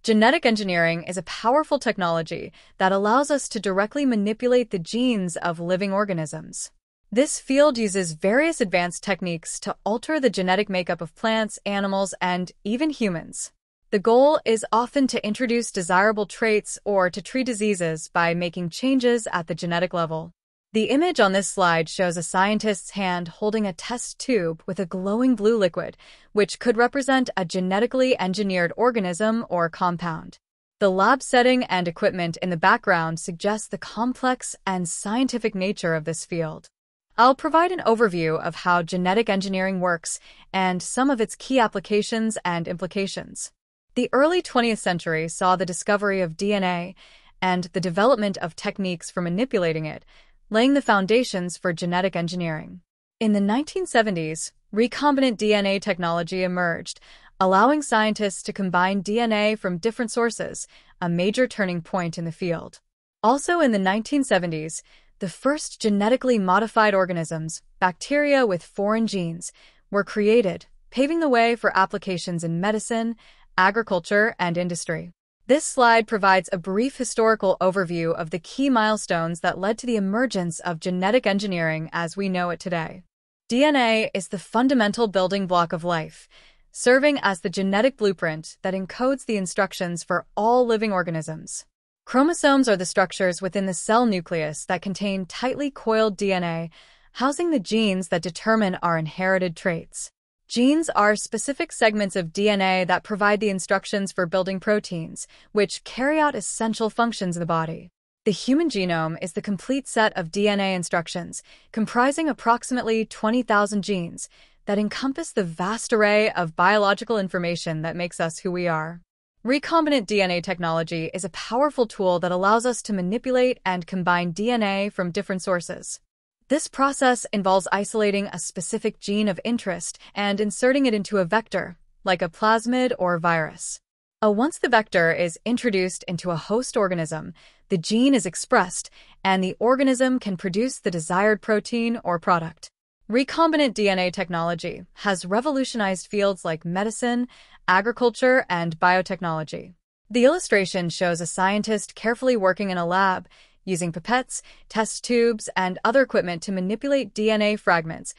Genetic engineering is a powerful technology that allows us to directly manipulate the genes of living organisms. This field uses various advanced techniques to alter the genetic makeup of plants, animals, and even humans. The goal is often to introduce desirable traits or to treat diseases by making changes at the genetic level. The image on this slide shows a scientist's hand holding a test tube with a glowing blue liquid, which could represent a genetically engineered organism or compound. The lab setting and equipment in the background suggest the complex and scientific nature of this field. I'll provide an overview of how genetic engineering works and some of its key applications and implications. The early 20th century saw the discovery of DNA and the development of techniques for manipulating it, laying the foundations for genetic engineering. In the 1970s, recombinant DNA technology emerged, allowing scientists to combine DNA from different sources, a major turning point in the field. Also in the 1970s, the first genetically modified organisms, bacteria with foreign genes, were created, paving the way for applications in medicine, agriculture, and industry. This slide provides a brief historical overview of the key milestones that led to the emergence of genetic engineering as we know it today. DNA is the fundamental building block of life, serving as the genetic blueprint that encodes the instructions for all living organisms. Chromosomes are the structures within the cell nucleus that contain tightly coiled DNA, housing the genes that determine our inherited traits. Genes are specific segments of DNA that provide the instructions for building proteins, which carry out essential functions in the body. The human genome is the complete set of DNA instructions, comprising approximately 20,000 genes that encompass the vast array of biological information that makes us who we are. Recombinant DNA technology is a powerful tool that allows us to manipulate and combine DNA from different sources. This process involves isolating a specific gene of interest and inserting it into a vector, like a plasmid or virus. Once the vector is introduced into a host organism, the gene is expressed, and the organism can produce the desired protein or product. Recombinant DNA technology has revolutionized fields like medicine, agriculture, and biotechnology. The illustration shows a scientist carefully working in a lab, using pipettes, test tubes, and other equipment to manipulate DNA fragments,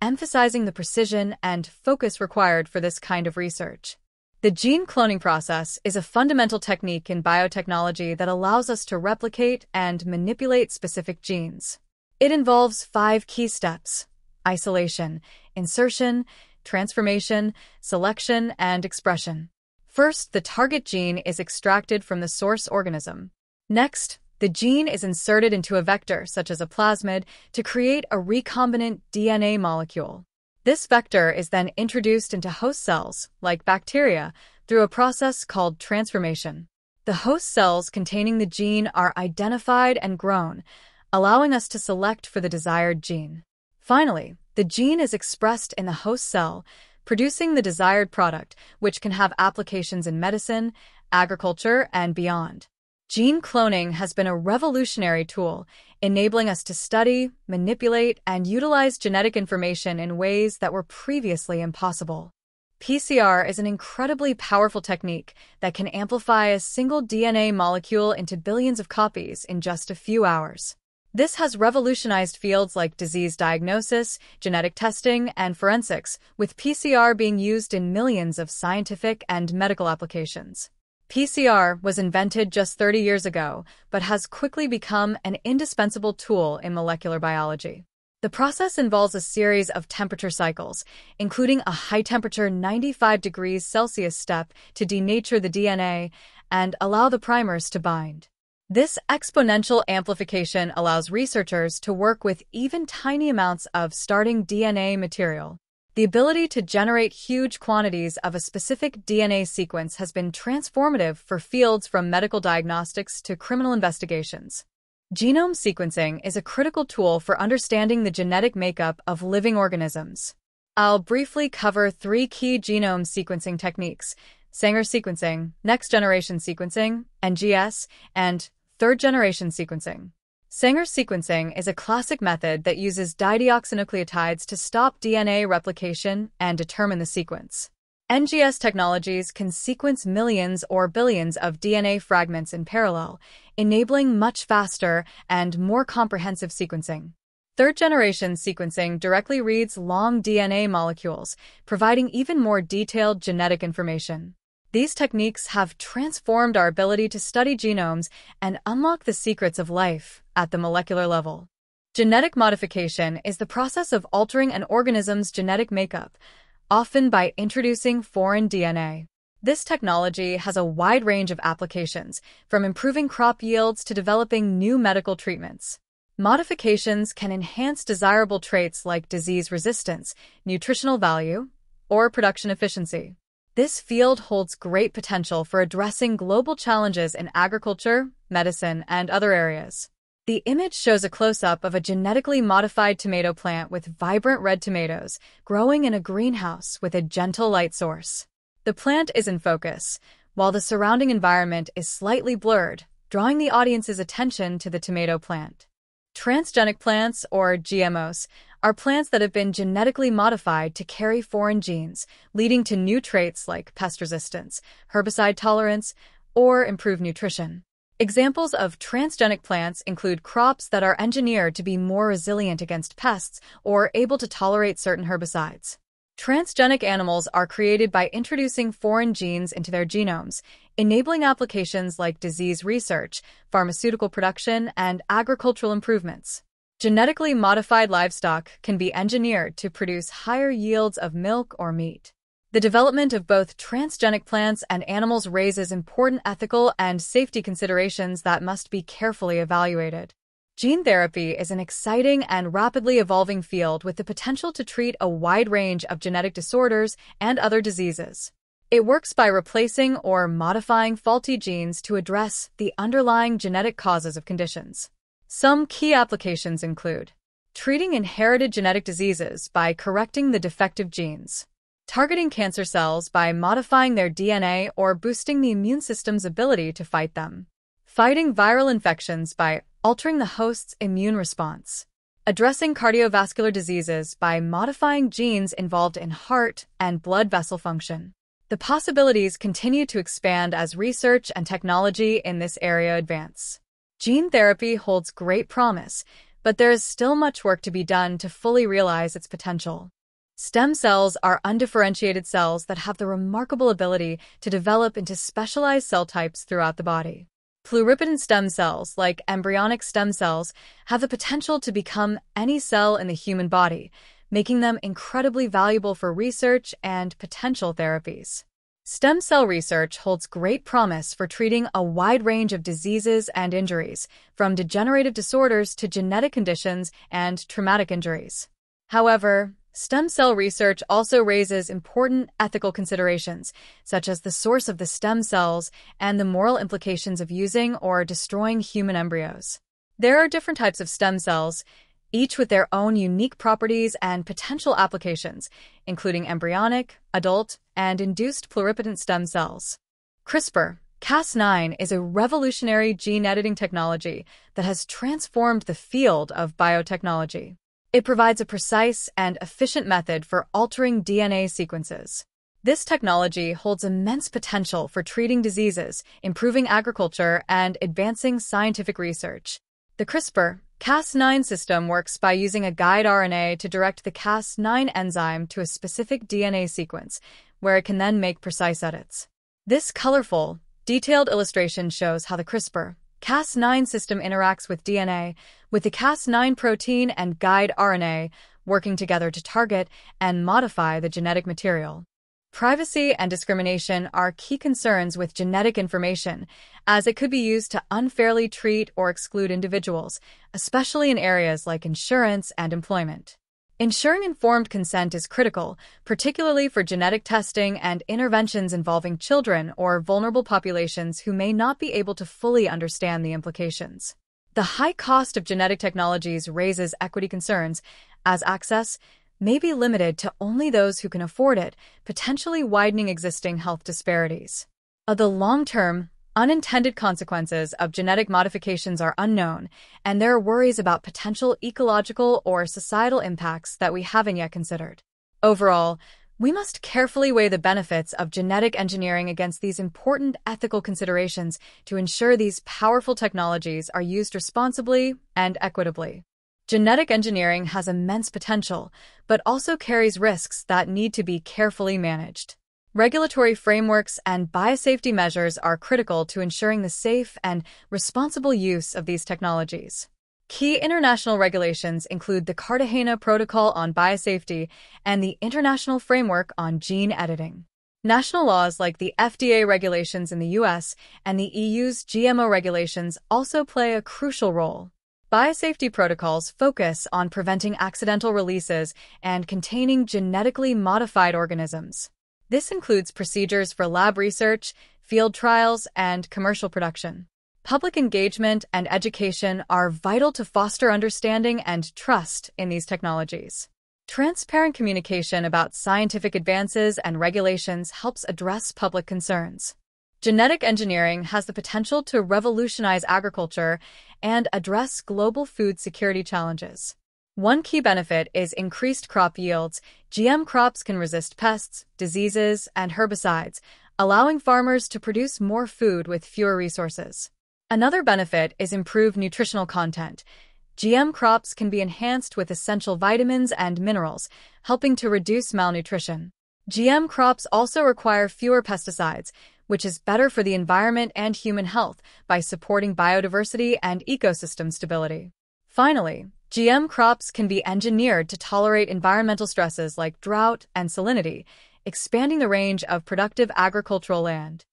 emphasizing the precision and focus required for this kind of research. The gene cloning process is a fundamental technique in biotechnology that allows us to replicate and manipulate specific genes. It involves 5 key steps: isolation, insertion, transformation, selection, and expression. First, the target gene is extracted from the source organism. Next, the gene is inserted into a vector, such as a plasmid, to create a recombinant DNA molecule. This vector is then introduced into host cells, like bacteria, through a process called transformation. The host cells containing the gene are identified and grown, allowing us to select for the desired gene. Finally, the gene is expressed in the host cell, producing the desired product, which can have applications in medicine, agriculture, and beyond. Gene cloning has been a revolutionary tool, enabling us to study, manipulate, and utilize genetic information in ways that were previously impossible. PCR is an incredibly powerful technique that can amplify a single DNA molecule into billions of copies in just a few hours. This has revolutionized fields like disease diagnosis, genetic testing, and forensics, with PCR being used in millions of scientific and medical applications. PCR was invented just 30 years ago, but has quickly become an indispensable tool in molecular biology. The process involves a series of temperature cycles, including a high-temperature 95 degrees Celsius step to denature the DNA and allow the primers to bind. This exponential amplification allows researchers to work with even tiny amounts of starting DNA material. The ability to generate huge quantities of a specific DNA sequence has been transformative for fields from medical diagnostics to criminal investigations. Genome sequencing is a critical tool for understanding the genetic makeup of living organisms. I'll briefly cover 3 key genome sequencing techniques: Sanger sequencing, next-generation sequencing, NGS, and third-generation sequencing. Sanger sequencing is a classic method that uses dideoxynucleotides to stop DNA replication and determine the sequence. NGS technologies can sequence millions or billions of DNA fragments in parallel, enabling much faster and more comprehensive sequencing. Third-generation sequencing directly reads long DNA molecules, providing even more detailed genetic information. These techniques have transformed our ability to study genomes and unlock the secrets of life at the molecular level. Genetic modification is the process of altering an organism's genetic makeup, often by introducing foreign DNA. This technology has a wide range of applications, from improving crop yields to developing new medical treatments. Modifications can enhance desirable traits like disease resistance, nutritional value, or production efficiency. This field holds great potential for addressing global challenges in agriculture, medicine, and other areas. The image shows a close-up of a genetically modified tomato plant with vibrant red tomatoes growing in a greenhouse with a gentle light source. The plant is in focus, while the surrounding environment is slightly blurred, drawing the audience's attention to the tomato plant. Transgenic plants, or GMOs, are plants that have been genetically modified to carry foreign genes, leading to new traits like pest resistance, herbicide tolerance, or improved nutrition. Examples of transgenic plants include crops that are engineered to be more resilient against pests or able to tolerate certain herbicides. Transgenic animals are created by introducing foreign genes into their genomes, enabling applications like disease research, pharmaceutical production, and agricultural improvements. Genetically modified livestock can be engineered to produce higher yields of milk or meat. The development of both transgenic plants and animals raises important ethical and safety considerations that must be carefully evaluated. Gene therapy is an exciting and rapidly evolving field with the potential to treat a wide range of genetic disorders and other diseases. It works by replacing or modifying faulty genes to address the underlying genetic causes of conditions. Some key applications include treating inherited genetic diseases by correcting the defective genes, targeting cancer cells by modifying their DNA or boosting the immune system's ability to fight them, fighting viral infections by altering the host's immune response, addressing cardiovascular diseases by modifying genes involved in heart and blood vessel function. The possibilities continue to expand as research and technology in this area advance. Gene therapy holds great promise, but there is still much work to be done to fully realize its potential. Stem cells are undifferentiated cells that have the remarkable ability to develop into specialized cell types throughout the body. Pluripotent stem cells, like embryonic stem cells, have the potential to become any cell in the human body, making them incredibly valuable for research and potential therapies. Stem cell research holds great promise for treating a wide range of diseases and injuries, from degenerative disorders to genetic conditions and traumatic injuries. However, stem cell research also raises important ethical considerations, such as the source of the stem cells and the moral implications of using or destroying human embryos. There are different types of stem cells, each with their own unique properties and potential applications, including embryonic, adult, and induced pluripotent stem cells. CRISPR-Cas9 is a revolutionary gene editing technology that has transformed the field of biotechnology. It provides a precise and efficient method for altering DNA sequences. This technology holds immense potential for treating diseases, improving agriculture, and advancing scientific research. The CRISPR-Cas9 system works by using a guide RNA to direct the Cas9 enzyme to a specific DNA sequence, where it can then make precise edits. This colorful, detailed illustration shows how the CRISPR-Cas9 system interacts with DNA, with the Cas9 protein and guide RNA working together to target and modify the genetic material. Privacy and discrimination are key concerns with genetic information, as it could be used to unfairly treat or exclude individuals, especially in areas like insurance and employment. Ensuring informed consent is critical, particularly for genetic testing and interventions involving children or vulnerable populations who may not be able to fully understand the implications. The high cost of genetic technologies raises equity concerns, as access may be limited to only those who can afford it, potentially widening existing health disparities. The long-term, unintended consequences of genetic modifications are unknown, and there are worries about potential ecological or societal impacts that we haven't yet considered. Overall, We must carefully weigh the benefits of genetic engineering against these important ethical considerations to ensure these powerful technologies are used responsibly and equitably. Genetic engineering has immense potential, but also carries risks that need to be carefully managed. Regulatory frameworks and biosafety measures are critical to ensuring the safe and responsible use of these technologies. Key international regulations include the Cartagena Protocol on Biosafety and the International Framework on Gene Editing. National laws like the FDA regulations in the US and the EU's GMO regulations also play a crucial role. Biosafety protocols focus on preventing accidental releases and containing genetically modified organisms. This includes procedures for lab research, field trials, and commercial production. Public engagement and education are vital to foster understanding and trust in these technologies. Transparent communication about scientific advances and regulations helps address public concerns. Genetic engineering has the potential to revolutionize agriculture and address global food security challenges. One key benefit is increased crop yields. GM crops can resist pests, diseases, and herbicides, allowing farmers to produce more food with fewer resources. Another benefit is improved nutritional content. GM crops can be enhanced with essential vitamins and minerals, helping to reduce malnutrition. GM crops also require fewer pesticides, which is better for the environment and human health by supporting biodiversity and ecosystem stability. Finally, GM crops can be engineered to tolerate environmental stresses like drought and salinity, expanding the range of productive agricultural land.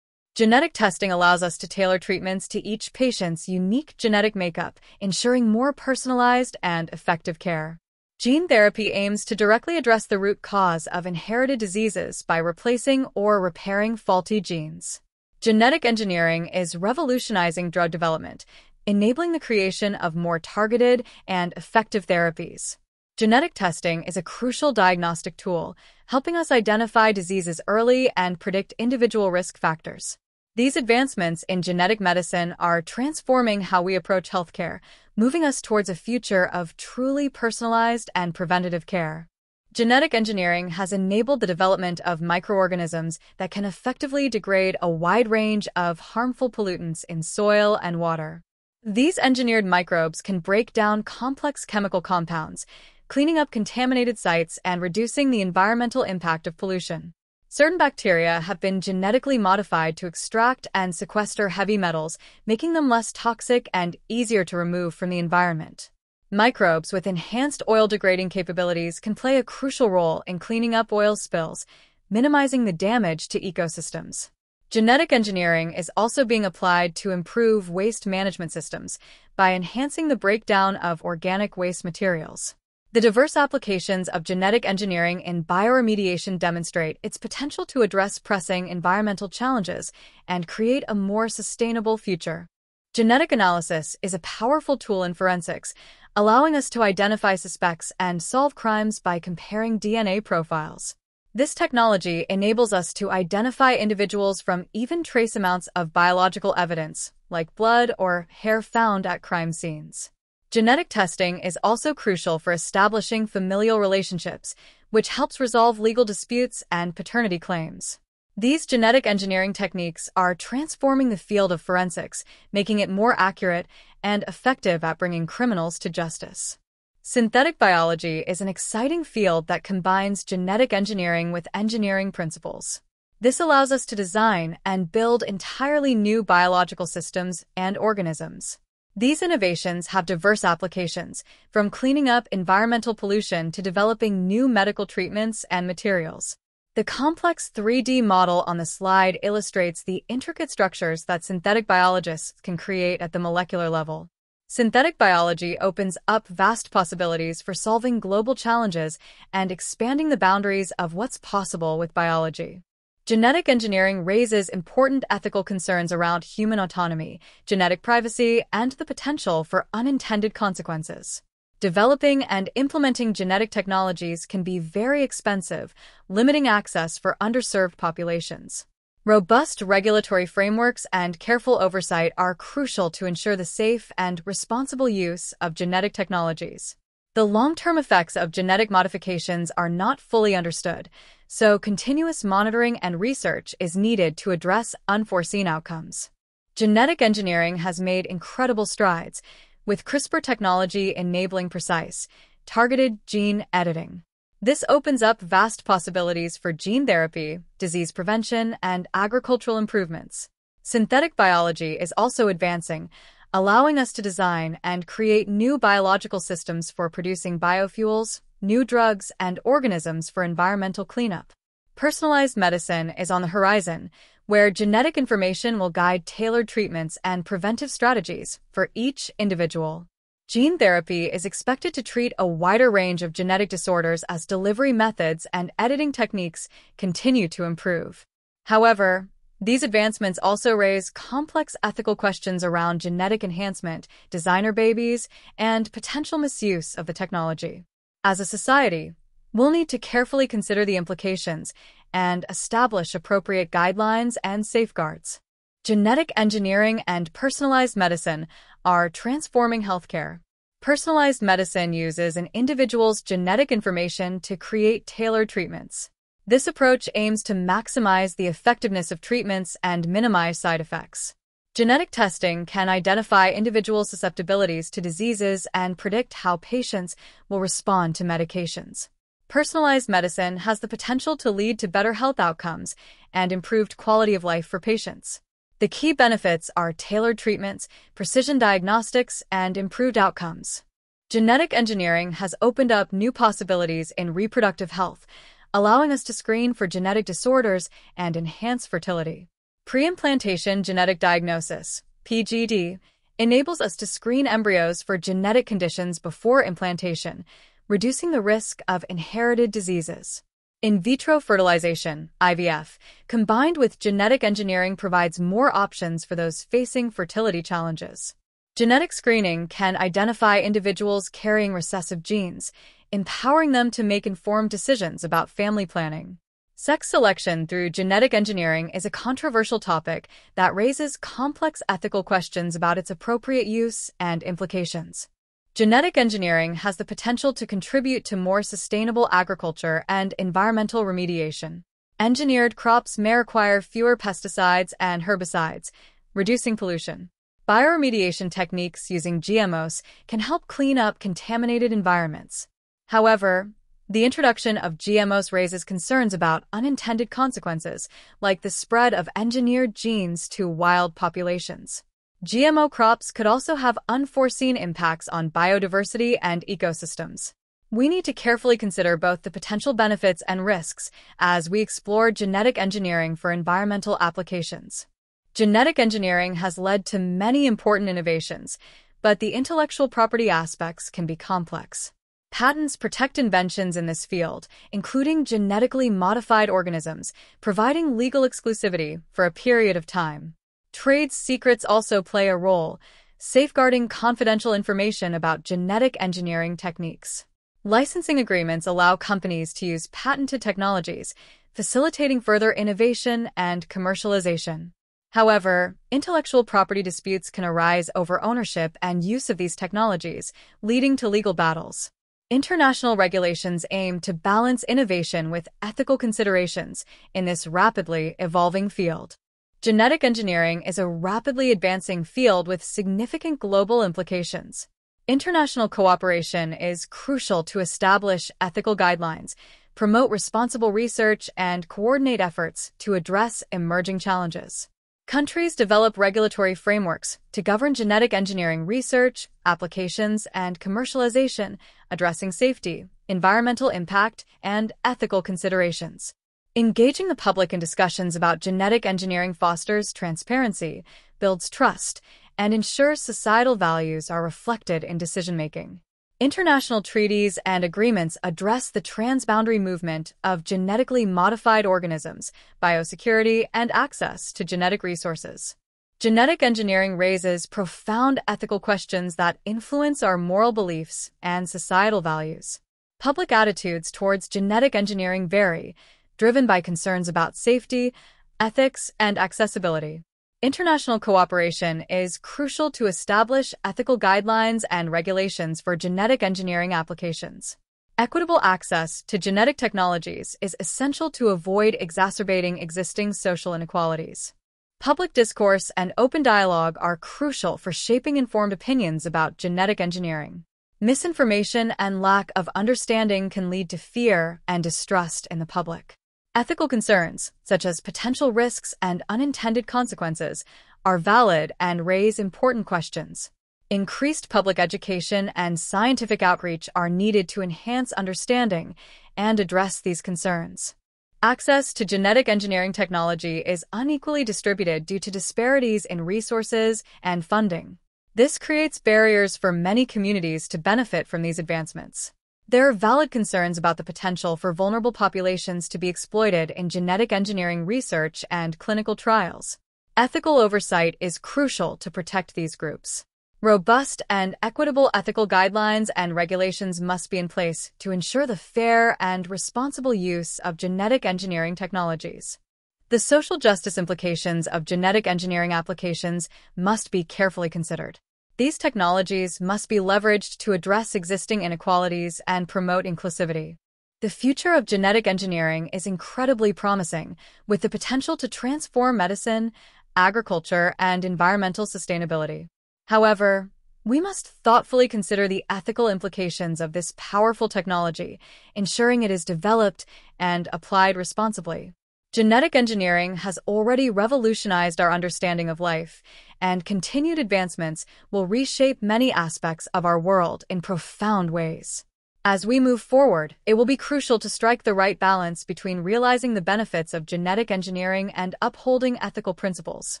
Genetic testing allows us to tailor treatments to each patient's unique genetic makeup, ensuring more personalized and effective care. Gene therapy aims to directly address the root cause of inherited diseases by replacing or repairing faulty genes. Genetic engineering is revolutionizing drug development, enabling the creation of more targeted and effective therapies. Genetic testing is a crucial diagnostic tool, helping us identify diseases early and predict individual risk factors. These advancements in genetic medicine are transforming how we approach healthcare, moving us towards a future of truly personalized and preventative care. Genetic engineering has enabled the development of microorganisms that can effectively degrade a wide range of harmful pollutants in soil and water. These engineered microbes can break down complex chemical compounds, cleaning up contaminated sites and reducing the environmental impact of pollution. Certain bacteria have been genetically modified to extract and sequester heavy metals, making them less toxic and easier to remove from the environment. Microbes with enhanced oil-degrading capabilities can play a crucial role in cleaning up oil spills, minimizing the damage to ecosystems. Genetic engineering is also being applied to improve waste management systems by enhancing the breakdown of organic waste materials. The diverse applications of genetic engineering in bioremediation demonstrate its potential to address pressing environmental challenges and create a more sustainable future. Genetic analysis is a powerful tool in forensics, allowing us to identify suspects and solve crimes by comparing DNA profiles. This technology enables us to identify individuals from even trace amounts of biological evidence, like blood or hair found at crime scenes. Genetic testing is also crucial for establishing familial relationships, which helps resolve legal disputes and paternity claims. These genetic engineering techniques are transforming the field of forensics, making it more accurate and effective at bringing criminals to justice. Synthetic biology is an exciting field that combines genetic engineering with engineering principles. This allows us to design and build entirely new biological systems and organisms. These innovations have diverse applications, from cleaning up environmental pollution to developing new medical treatments and materials. The complex 3D model on the slide illustrates the intricate structures that synthetic biologists can create at the molecular level. Synthetic biology opens up vast possibilities for solving global challenges and expanding the boundaries of what's possible with biology. Genetic engineering raises important ethical concerns around human autonomy, genetic privacy, and the potential for unintended consequences. Developing and implementing genetic technologies can be very expensive, limiting access for underserved populations. Robust regulatory frameworks and careful oversight are crucial to ensure the safe and responsible use of genetic technologies. The long-term effects of genetic modifications are not fully understood, so continuous monitoring and research is needed to address unforeseen outcomes. Genetic engineering has made incredible strides, with CRISPR technology enabling precise, targeted gene editing. This opens up vast possibilities for gene therapy, disease prevention, and agricultural improvements. Synthetic biology is also advancing, allowing us to design and create new biological systems for producing biofuels, new drugs, and organisms for environmental cleanup. Personalized medicine is on the horizon, where genetic information will guide tailored treatments and preventive strategies for each individual. Gene therapy is expected to treat a wider range of genetic disorders as delivery methods and editing techniques continue to improve. However, these advancements also raise complex ethical questions around genetic enhancement, designer babies, and potential misuse of the technology. As a society, we'll need to carefully consider the implications and establish appropriate guidelines and safeguards. Genetic engineering and personalized medicine are transforming healthcare. Personalized medicine uses an individual's genetic information to create tailored treatments. This approach aims to maximize the effectiveness of treatments and minimize side effects. Genetic testing can identify individual susceptibilities to diseases and predict how patients will respond to medications. Personalized medicine has the potential to lead to better health outcomes and improved quality of life for patients. The key benefits are tailored treatments, precision diagnostics, and improved outcomes. Genetic engineering has opened up new possibilities in reproductive health, allowing us to screen for genetic disorders and enhance fertility. Pre-implantation genetic diagnosis, PGD, enables us to screen embryos for genetic conditions before implantation, reducing the risk of inherited diseases. In vitro fertilization, IVF, combined with genetic engineering provides more options for those facing fertility challenges. Genetic screening can identify individuals carrying recessive genes, empowering them to make informed decisions about family planning. Sex selection through genetic engineering is a controversial topic that raises complex ethical questions about its appropriate use and implications. Genetic engineering has the potential to contribute to more sustainable agriculture and environmental remediation. Engineered crops may require fewer pesticides and herbicides, reducing pollution. Bioremediation techniques using GMOs can help clean up contaminated environments. However, the introduction of GMOs raises concerns about unintended consequences, like the spread of engineered genes to wild populations. GMO crops could also have unforeseen impacts on biodiversity and ecosystems. We need to carefully consider both the potential benefits and risks as we explore genetic engineering for environmental applications. Genetic engineering has led to many important innovations, but the intellectual property aspects can be complex. Patents protect inventions in this field, including genetically modified organisms, providing legal exclusivity for a period of time. Trade secrets also play a role, safeguarding confidential information about genetic engineering techniques. Licensing agreements allow companies to use patented technologies, facilitating further innovation and commercialization. However, intellectual property disputes can arise over ownership and use of these technologies, leading to legal battles. International regulations aim to balance innovation with ethical considerations in this rapidly evolving field. Genetic engineering is a rapidly advancing field with significant global implications. International cooperation is crucial to establish ethical guidelines, promote responsible research, and coordinate efforts to address emerging challenges. Countries develop regulatory frameworks to govern genetic engineering research, applications, and commercialization, addressing safety, environmental impact, and ethical considerations. Engaging the public in discussions about genetic engineering fosters transparency, builds trust, and ensures societal values are reflected in decision-making. International treaties and agreements address the transboundary movement of genetically modified organisms, biosecurity, and access to genetic resources. Genetic engineering raises profound ethical questions that influence our moral beliefs and societal values. Public attitudes towards genetic engineering vary, driven by concerns about safety, ethics, and accessibility. International cooperation is crucial to establish ethical guidelines and regulations for genetic engineering applications. Equitable access to genetic technologies is essential to avoid exacerbating existing social inequalities. Public discourse and open dialogue are crucial for shaping informed opinions about genetic engineering. Misinformation and lack of understanding can lead to fear and distrust in the public. Ethical concerns, such as potential risks and unintended consequences, are valid and raise important questions. Increased public education and scientific outreach are needed to enhance understanding and address these concerns. Access to genetic engineering technology is unequally distributed due to disparities in resources and funding. This creates barriers for many communities to benefit from these advancements. There are valid concerns about the potential for vulnerable populations to be exploited in genetic engineering research and clinical trials. Ethical oversight is crucial to protect these groups. Robust and equitable ethical guidelines and regulations must be in place to ensure the fair and responsible use of genetic engineering technologies. The social justice implications of genetic engineering applications must be carefully considered. These technologies must be leveraged to address existing inequalities and promote inclusivity. The future of genetic engineering is incredibly promising, with the potential to transform medicine, agriculture, and environmental sustainability. However, we must thoughtfully consider the ethical implications of this powerful technology, ensuring it is developed and applied responsibly. Genetic engineering has already revolutionized our understanding of life, and continued advancements will reshape many aspects of our world in profound ways. As we move forward, it will be crucial to strike the right balance between realizing the benefits of genetic engineering and upholding ethical principles.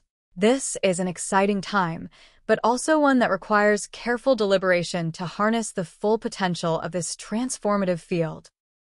This is an exciting time, but also one that requires careful deliberation to harness the full potential of this transformative field.